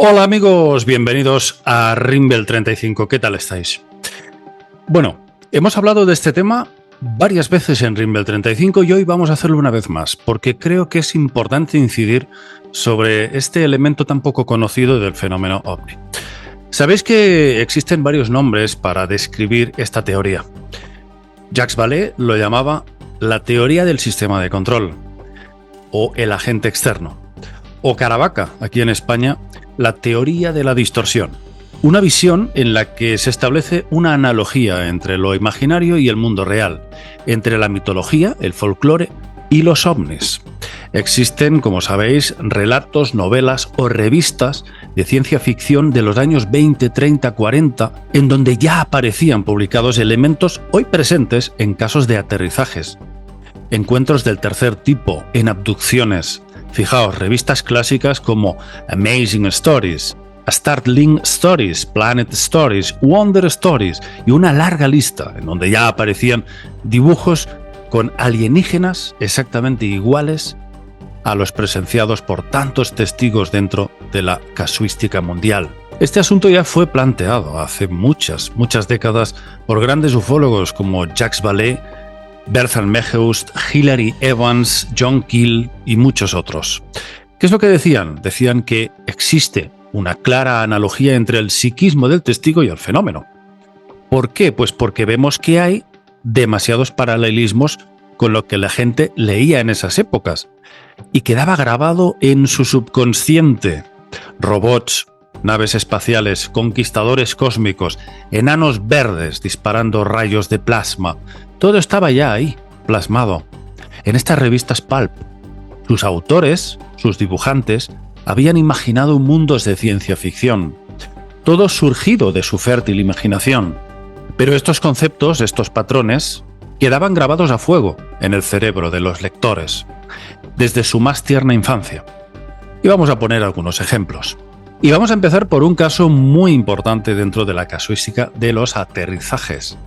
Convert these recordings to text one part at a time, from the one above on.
Hola amigos, bienvenidos a Rimble 35. ¿Qué tal estáis? Bueno, hemos hablado de este tema varias veces en Rimble 35 y hoy vamos a hacerlo una vez más, porque creo que es importante incidir sobre este elemento tan poco conocido del fenómeno OVNI. Sabéis que existen varios nombres para describir esta teoría. Jacques Vallée lo llamaba la teoría del sistema de control, o el agente externo, o Caravaca, aquí en España, la teoría de la distorsión. Una visión en la que se establece una analogía entre lo imaginario y el mundo real, entre la mitología, el folclore y los ovnis. Existen, como sabéis, relatos, novelas o revistas de ciencia ficción de los años 20, 30, 40, en donde ya aparecían publicados elementos hoy presentes en casos de aterrizajes, encuentros del tercer tipo, en abducciones. Fijaos, revistas clásicas como Amazing Stories, Startling Stories, Planet Stories, Wonder Stories y una larga lista en donde ya aparecían dibujos con alienígenas exactamente iguales a los presenciados por tantos testigos dentro de la casuística mundial. Este asunto ya fue planteado hace muchas décadas por grandes ufólogos como Jacques Vallée, Bertrand Meheus, Hilary Evans, John Keel y muchos otros. ¿Qué es lo que decían? Decían que existe una clara analogía entre el psiquismo del testigo y el fenómeno. ¿Por qué? Pues porque vemos que hay demasiados paralelismos con lo que la gente leía en esas épocas y quedaba grabado en su subconsciente. Robots, naves espaciales, conquistadores cósmicos, enanos verdes disparando rayos de plasma. Todo estaba ya ahí, plasmado, en estas revistas pulp. Sus autores, sus dibujantes, habían imaginado mundos de ciencia ficción, todo surgido de su fértil imaginación. Pero estos conceptos, estos patrones, quedaban grabados a fuego en el cerebro de los lectores, desde su más tierna infancia. Y vamos a poner algunos ejemplos. Y vamos a empezar por un caso muy importante dentro de la casuística de los aterrizajes,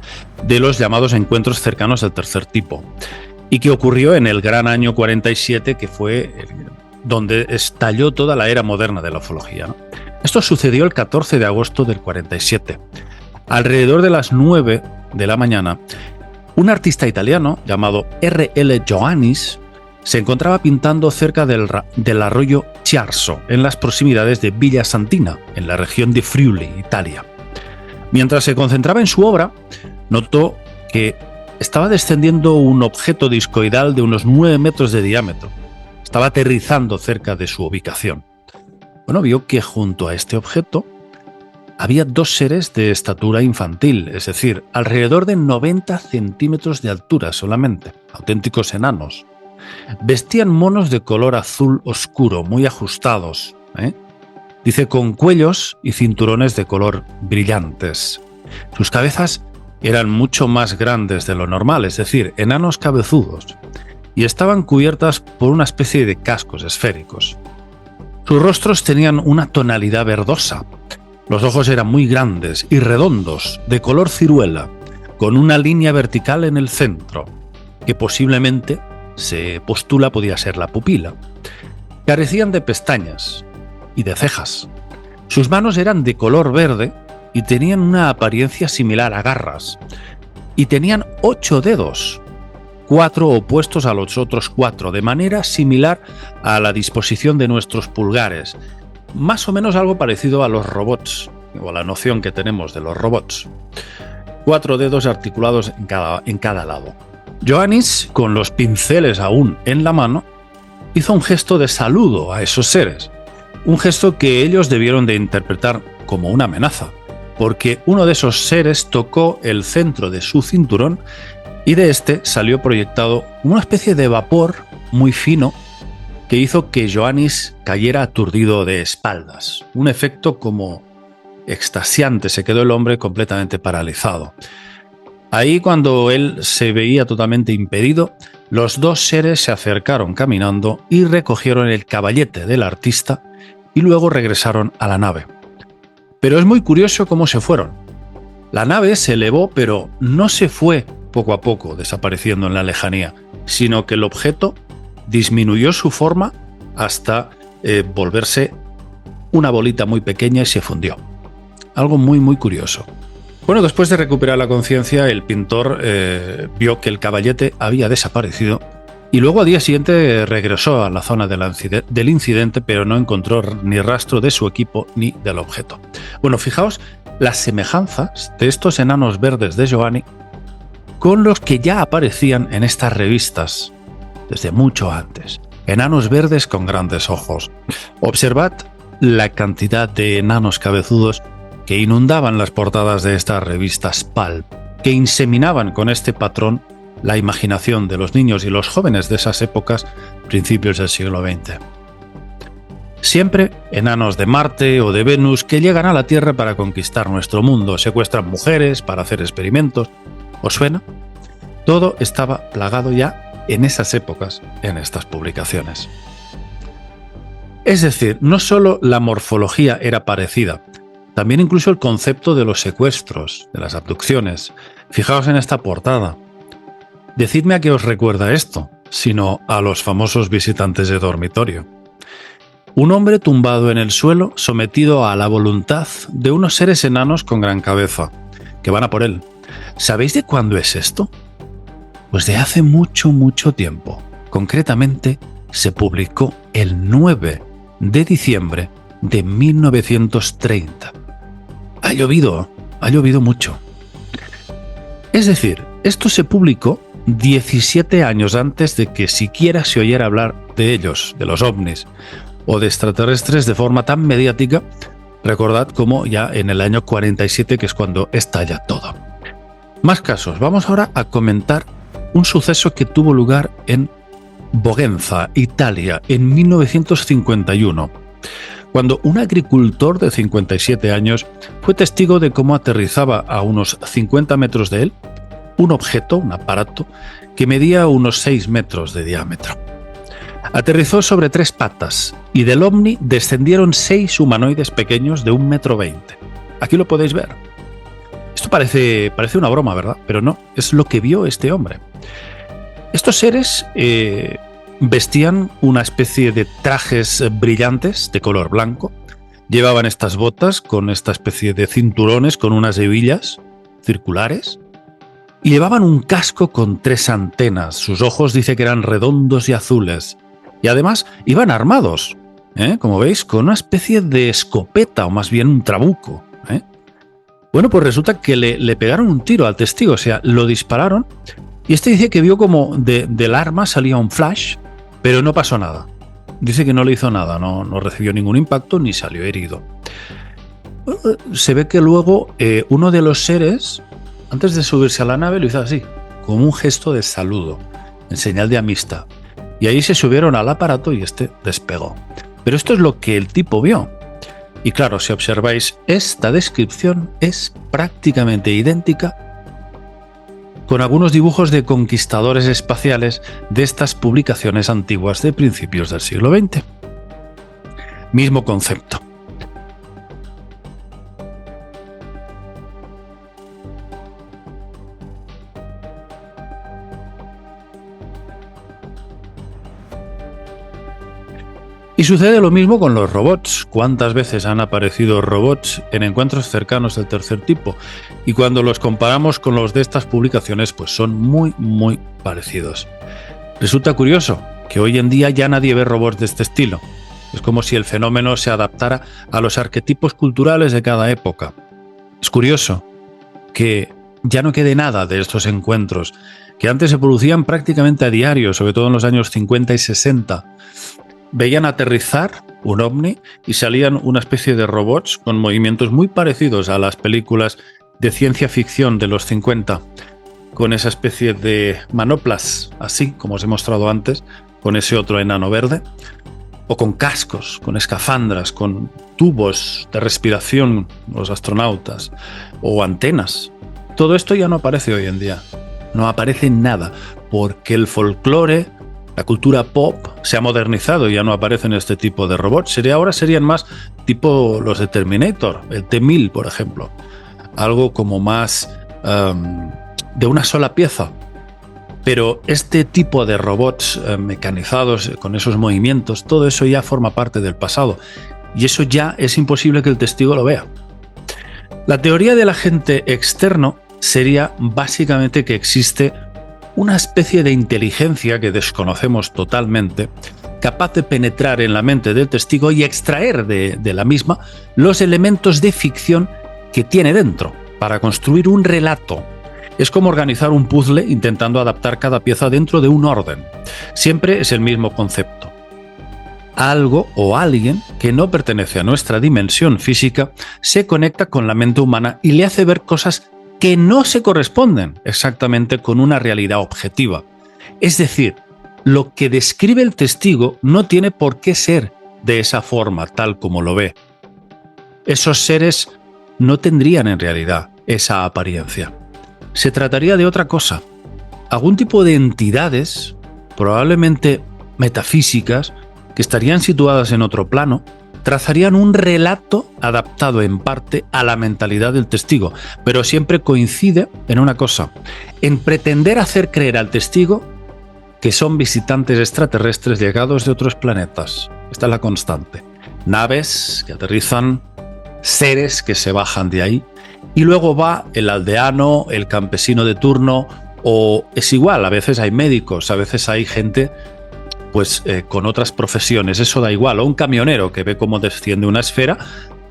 de los llamados encuentros cercanos del tercer tipo, y que ocurrió en el gran año 47, que fue donde estalló toda la era moderna de la ufología, ¿no? Esto sucedió el 14 de agosto del 47. Alrededor de las 9 de la mañana, un artista italiano llamado R.L. Ioannis se encontraba pintando cerca del arroyo Chiarso, en las proximidades de Villa Santina, en la región de Friuli, Italia. Mientras se concentraba en su obra, notó que estaba descendiendo un objeto discoidal de unos 9 metros de diámetro. Estaba aterrizando cerca de su ubicación. Bueno, vio que junto a este objeto había dos seres de estatura infantil, es decir, alrededor de 90 centímetros de altura solamente, auténticos enanos. Vestían monos de color azul oscuro, muy ajustados, Dice, con cuellos y cinturones de color brillantes. Sus cabezas eran mucho más grandes de lo normal, es decir, enanos cabezudos, y estaban cubiertas por una especie de cascos esféricos. Sus rostros tenían una tonalidad verdosa. Los ojos eran muy grandes y redondos, de color ciruela, con una línea vertical en el centro, que posiblemente se postula podía ser la pupila. Carecían de pestañas y de cejas. Sus manos eran de color verde y tenían una apariencia similar a garras. Y tenían 8 dedos, 4 opuestos a los otros 4, de manera similar a la disposición de nuestros pulgares. Más o menos algo parecido a los robots, o a la noción que tenemos de los robots. 4 dedos articulados en cada lado. Ioannis, con los pinceles aún en la mano, hizo un gesto de saludo a esos seres, un gesto que ellos debieron de interpretar como una amenaza, porque uno de esos seres tocó el centro de su cinturón y de este salió proyectado una especie de vapor muy fino que hizo que Ioannis cayera aturdido de espaldas, un efecto como extasiante. Se quedó el hombre completamente paralizado. Ahí, cuando él se veía totalmente impedido, los dos seres se acercaron caminando y recogieron el caballete del artista y luego regresaron a la nave. Pero es muy curioso cómo se fueron. La nave se elevó, pero no se fue poco a poco desapareciendo en la lejanía, sino que el objeto disminuyó su forma hasta volverse una bolita muy pequeña y se fundió. Algo muy, muy curioso. Bueno, después de recuperar la conciencia, el pintor vio que el caballete había desaparecido y luego al día siguiente regresó a la zona del incidente, pero no encontró ni rastro de su equipo ni del objeto. Bueno, fijaos las semejanzas de estos enanos verdes de Giovanni con los que ya aparecían en estas revistas desde mucho antes. Enanos verdes con grandes ojos. Observad la cantidad de enanos cabezudos que inundaban las portadas de estas revistas pulp, que inseminaban con este patrón la imaginación de los niños y los jóvenes de esas épocas, principios del siglo XX. Siempre enanos de Marte o de Venus que llegan a la Tierra para conquistar nuestro mundo, secuestran mujeres para hacer experimentos. ¿Os suena? Todo estaba plagado ya en esas épocas, en estas publicaciones. Es decir, no solo la morfología era parecida, también incluso el concepto de los secuestros, de las abducciones. Fijaos en esta portada. Decidme a qué os recuerda esto, sino a los famosos visitantes de dormitorio. Un hombre tumbado en el suelo, sometido a la voluntad de unos seres enanos con gran cabeza, que van a por él. ¿Sabéis de cuándo es esto? Pues de hace mucho, mucho tiempo. Concretamente, se publicó el 9 de diciembre de 1930. Ha llovido mucho. Es decir, esto se publicó 17 años antes de que siquiera se oyera hablar de ellos, de los ovnis o de extraterrestres de forma tan mediática. Recordad como ya en el año 47, que es cuando estalla todo. Más casos. Vamos ahora a comentar un suceso que tuvo lugar en Bogenza, Italia, en 1951, cuando un agricultor de 57 años fue testigo de cómo aterrizaba a unos 50 metros de él un objeto, un aparato, que medía unos 6 metros de diámetro. Aterrizó sobre 3 patas y del ovni descendieron 6 humanoides pequeños de 1,20 m. Aquí lo podéis ver. Esto parece una broma, ¿verdad? Pero no, es lo que vio este hombre. Estos seres vestían una especie de trajes brillantes de color blanco, llevaban estas botas con esta especie de cinturones con unas hebillas circulares y llevaban un casco con 3 antenas. Sus ojos dice que eran redondos y azules y además iban armados, como veis, con una especie de escopeta o más bien un trabuco. Bueno, pues resulta que le pegaron un tiro al testigo, o sea, lo dispararon y este dice que vio como del arma salía un flash, pero no pasó nada. Dice que no le hizo nada, no recibió ningún impacto ni salió herido. Se ve que luego uno de los seres, antes de subirse a la nave, lo hizo así, como un gesto de saludo, en señal de amistad. Y ahí se subieron al aparato y este despegó. Pero esto es lo que el tipo vio. Y claro, si observáis, esta descripción es prácticamente idéntica con algunos dibujos de conquistadores espaciales de estas publicaciones antiguas de principios del siglo XX. Mismo concepto. Y sucede lo mismo con los robots. ¿Cuántas veces han aparecido robots en encuentros cercanos del tercer tipo? Y cuando los comparamos con los de estas publicaciones, pues son muy, muy parecidos. Resulta curioso que hoy en día ya nadie ve robots de este estilo. Es como si el fenómeno se adaptara a los arquetipos culturales de cada época. Es curioso que ya no quede nada de estos encuentros, que antes se producían prácticamente a diario, sobre todo en los años 50 y 60. Veían aterrizar un ovni y salían una especie de robots con movimientos muy parecidos a las películas de ciencia ficción de los 50, con esa especie de manoplas, así como os he mostrado antes, con ese otro enano verde, o con cascos, con escafandras, con tubos de respiración, los astronautas, o antenas. Todo esto ya no aparece hoy en día, no aparece nada, porque el folclore, la cultura pop se ha modernizado y ya no aparecen este tipo de robots. Ahora serían más tipo los de Terminator, el T-1000, por ejemplo. Algo como más de una sola pieza. Pero este tipo de robots mecanizados con esos movimientos, todo eso ya forma parte del pasado. y eso ya es imposible que el testigo lo vea. La teoría del agente externo sería básicamente que existe una especie de inteligencia que desconocemos totalmente, capaz de penetrar en la mente del testigo y extraer de la misma los elementos de ficción que tiene dentro, para construir un relato. Es como organizar un puzzle intentando adaptar cada pieza dentro de un orden. Siempre es el mismo concepto. Algo o alguien que no pertenece a nuestra dimensión física se conecta con la mente humana y le hace ver cosas que no se corresponden exactamente con una realidad objetiva. Es decir, lo que describe el testigo no tiene por qué ser de esa forma, tal como lo ve. Esos seres no tendrían en realidad esa apariencia. Se trataría de otra cosa, algún tipo de entidades, probablemente metafísicas, que estarían situadas en otro plano, trazarían un relato adaptado en parte a la mentalidad del testigo, pero siempre coincide en una cosa, en pretender hacer creer al testigo que son visitantes extraterrestres llegados de otros planetas. Esta es la constante. Naves que aterrizan, seres que se bajan de ahí, y luego va el aldeano, el campesino de turno, o es igual, a veces hay médicos, a veces hay gente con otras profesiones, eso da igual, o un camionero que ve cómo desciende una esfera,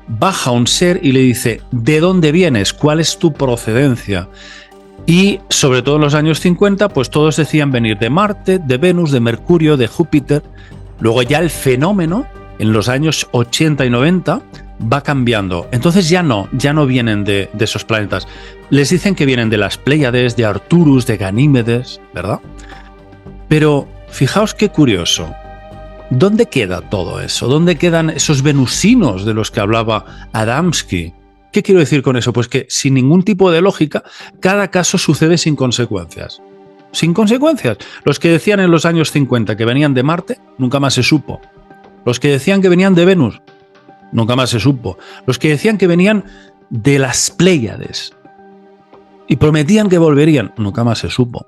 baja un ser y le dice, ¿de dónde vienes? ¿Cuál es tu procedencia? Y sobre todo en los años 50, pues todos decían venir de Marte, de Venus, de Mercurio, de Júpiter. Luego ya el fenómeno, en los años 80 y 90, va cambiando. Entonces ya no vienen de esos planetas. Les dicen que vienen de las Pléyades, de Arcturus, de Ganímedes, ¿verdad? Pero fijaos qué curioso. ¿Dónde queda todo eso? ¿Dónde quedan esos venusinos de los que hablaba Adamski? ¿Qué quiero decir con eso? Pues que sin ningún tipo de lógica, cada caso sucede sin consecuencias. Sin consecuencias. Los que decían en los años 50 que venían de Marte, nunca más se supo. Los que decían que venían de Venus, nunca más se supo. Los que decían que venían de las Pléyades y prometían que volverían, nunca más se supo.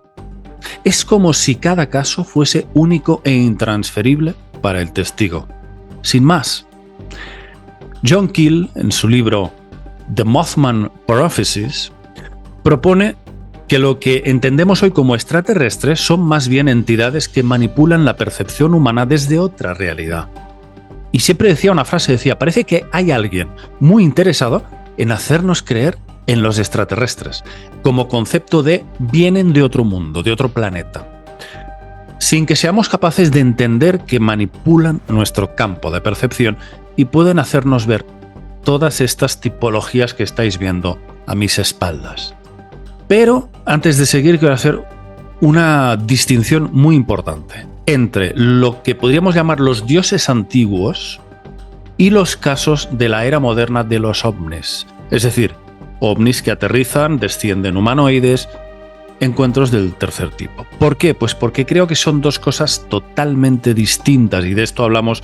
Es como si cada caso fuese único e intransferible para el testigo. Sin más. John Keel, en su libro The Mothman Prophecies, propone que lo que entendemos hoy como extraterrestres son más bien entidades que manipulan la percepción humana desde otra realidad. Y siempre decía una frase, decía, parece que hay alguien muy interesado en hacernos creer en los extraterrestres, como concepto de vienen de otro mundo, de otro planeta, sin que seamos capaces de entender que manipulan nuestro campo de percepción y pueden hacernos ver todas estas tipologías que estáis viendo a mis espaldas. Pero antes de seguir quiero hacer una distinción muy importante entre lo que podríamos llamar los dioses antiguos y los casos de la era moderna de los ovnis, es decir, ovnis que aterrizan, descienden humanoides, encuentros del tercer tipo. ¿Por qué? Pues porque creo que son dos cosas totalmente distintas y de esto hablamos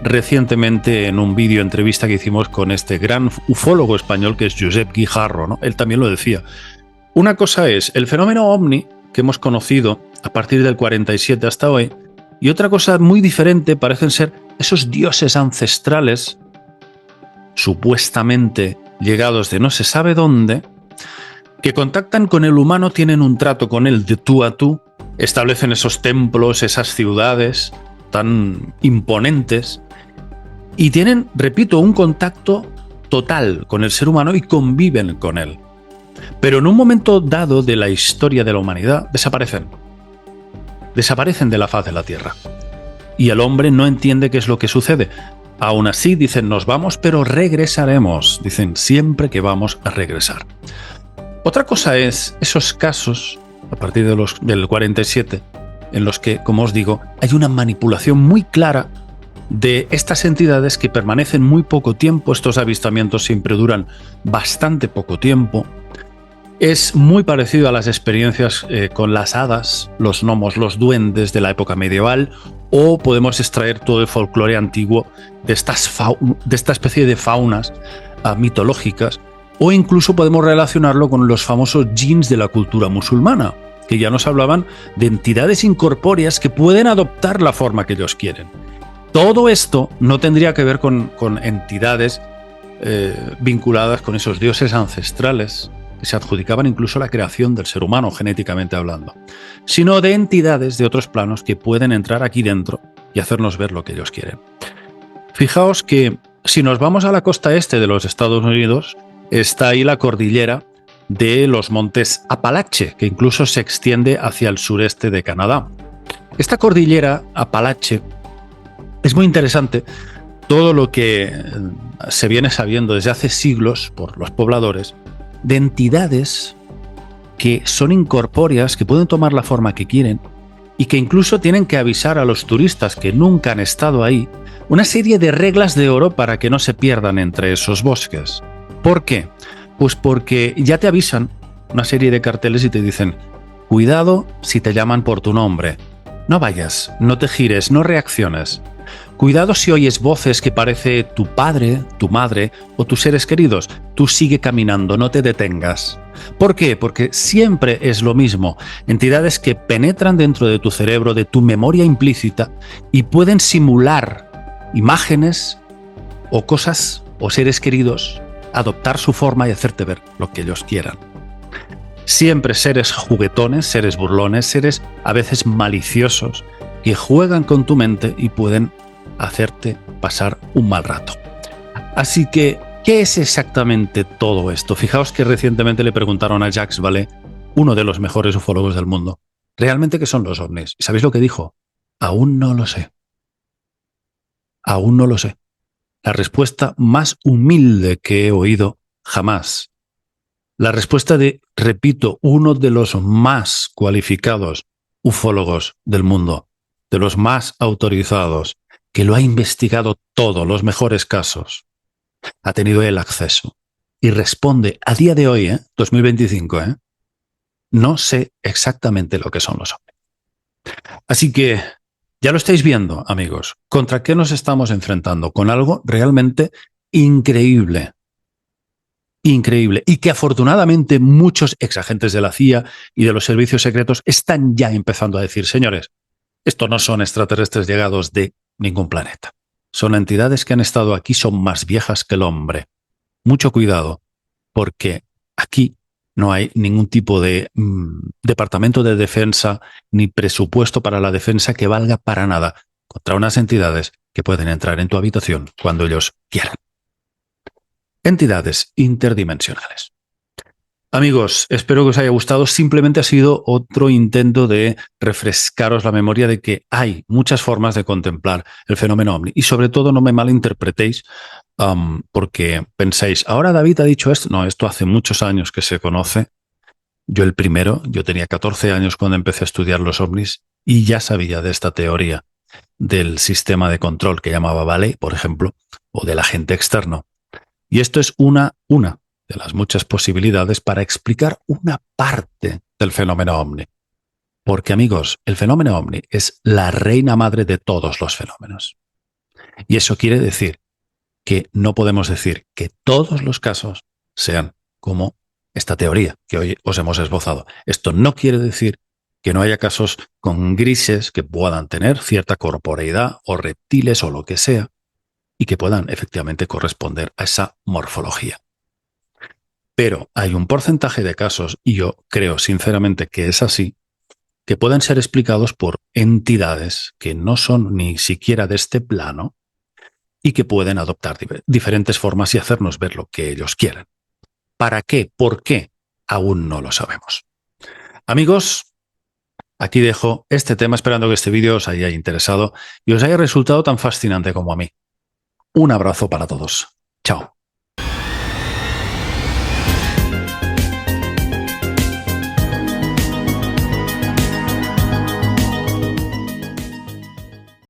recientemente en un vídeo entrevista que hicimos con este gran ufólogo español que es Josep Guijarro, ¿no? Él también lo decía. Una cosa es el fenómeno ovni que hemos conocido a partir del 47 hasta hoy y otra cosa muy diferente parecen ser esos dioses ancestrales supuestamente llegados de no se sabe dónde, que contactan con el humano, tienen un trato con él de tú a tú, establecen esos templos, esas ciudades tan imponentes y tienen, repito, un contacto total con el ser humano y conviven con él. Pero en un momento dado de la historia de la humanidad desaparecen de la faz de la Tierra. Y el hombre no entiende qué es lo que sucede. Aún así dicen nos vamos pero regresaremos, dicen siempre que vamos a regresar. Otra cosa es esos casos a partir del 47 en los que, como os digo, hay una manipulación muy clara de estas entidades que permanecen muy poco tiempo. Estos avistamientos siempre duran bastante poco tiempo. Es muy parecido a las experiencias con las hadas, los gnomos, los duendes de la época medieval, o podemos extraer todo el folclore antiguo de esta especie de faunas mitológicas, o incluso podemos relacionarlo con los famosos jinns de la cultura musulmana, que ya nos hablaban de entidades incorpóreas que pueden adoptar la forma que ellos quieren. Todo esto no tendría que ver con entidades vinculadas con esos dioses ancestrales que se adjudicaban incluso la creación del ser humano, genéticamente hablando, sino de entidades de otros planos que pueden entrar aquí dentro y hacernos ver lo que ellos quieren. Fijaos que si nos vamos a la costa este de los Estados Unidos, está ahí la cordillera de los montes Apalache, que incluso se extiende hacia el sureste de Canadá. Esta cordillera Apalache es muy interesante, todo lo que se viene sabiendo desde hace siglos por los pobladores de entidades que son incorpóreas, que pueden tomar la forma que quieren y que incluso tienen que avisar a los turistas que nunca han estado ahí una serie de reglas de oro para que no se pierdan entre esos bosques. ¿Por qué? Pues porque ya te avisan una serie de carteles y te dicen: cuidado si te llaman por tu nombre, no vayas, no te gires, no reacciones. Cuidado si oyes voces que parece tu padre, tu madre o tus seres queridos. Tú sigue caminando, no te detengas. ¿Por qué? Porque siempre es lo mismo. Entidades que penetran dentro de tu cerebro, de tu memoria implícita, y pueden simular imágenes o cosas o seres queridos, adoptar su forma y hacerte ver lo que ellos quieran. Siempre seres juguetones, seres burlones, seres a veces maliciosos, que juegan con tu mente y pueden hacerte pasar un mal rato. Así que, ¿qué es exactamente todo esto? Fijaos que recientemente le preguntaron a Jacques Vallée, uno de los mejores ufólogos del mundo, ¿realmente qué son los ovnis? ¿Y sabéis lo que dijo? Aún no lo sé. Aún no lo sé. La respuesta más humilde que he oído jamás. La respuesta de, repito, uno de los más cualificados ufólogos del mundo, de los más autorizados, que lo ha investigado todo, los mejores casos, ha tenido el acceso y responde a día de hoy, 2025, no sé exactamente lo que son los ovnis. Así que ya lo estáis viendo, amigos, ¿contra qué nos estamos enfrentando? Con algo realmente increíble. Increíble. Y que afortunadamente muchos exagentes de la CIA y de los servicios secretos están ya empezando a decir: señores, estos no son extraterrestres llegados de ningún planeta. Son entidades que han estado aquí, son más viejas que el hombre. Mucho cuidado, porque aquí no hay ningún tipo de departamento de defensa ni presupuesto para la defensa que valga para nada contra unas entidades que pueden entrar en tu habitación cuando ellos quieran. Entidades interdimensionales. Amigos, espero que os haya gustado. Simplemente ha sido otro intento de refrescaros la memoria de que hay muchas formas de contemplar el fenómeno ovni. Y sobre todo no me malinterpretéis porque pensáis, ahora David ha dicho esto. No, esto hace muchos años que se conoce. Yo el primero, yo tenía 14 años cuando empecé a estudiar los ovnis y ya sabía de esta teoría del sistema de control que llamaba Vallée, por ejemplo, o del agente externo. Y esto es una de las muchas posibilidades para explicar una parte del fenómeno ovni. Porque, amigos, el fenómeno ovni es la reina madre de todos los fenómenos. Y eso quiere decir que no podemos decir que todos los casos sean como esta teoría que hoy os hemos esbozado. Esto no quiere decir que no haya casos con grises que puedan tener cierta corporeidad o reptiles o lo que sea, y que puedan efectivamente corresponder a esa morfología. Pero hay un porcentaje de casos, y yo creo sinceramente que es así, que pueden ser explicados por entidades que no son ni siquiera de este plano y que pueden adoptar diferentes formas y hacernos ver lo que ellos quieran. ¿Para qué? ¿Por qué? Aún no lo sabemos. Amigos, aquí dejo este tema esperando que este vídeo os haya interesado y os haya resultado tan fascinante como a mí. Un abrazo para todos. Chao.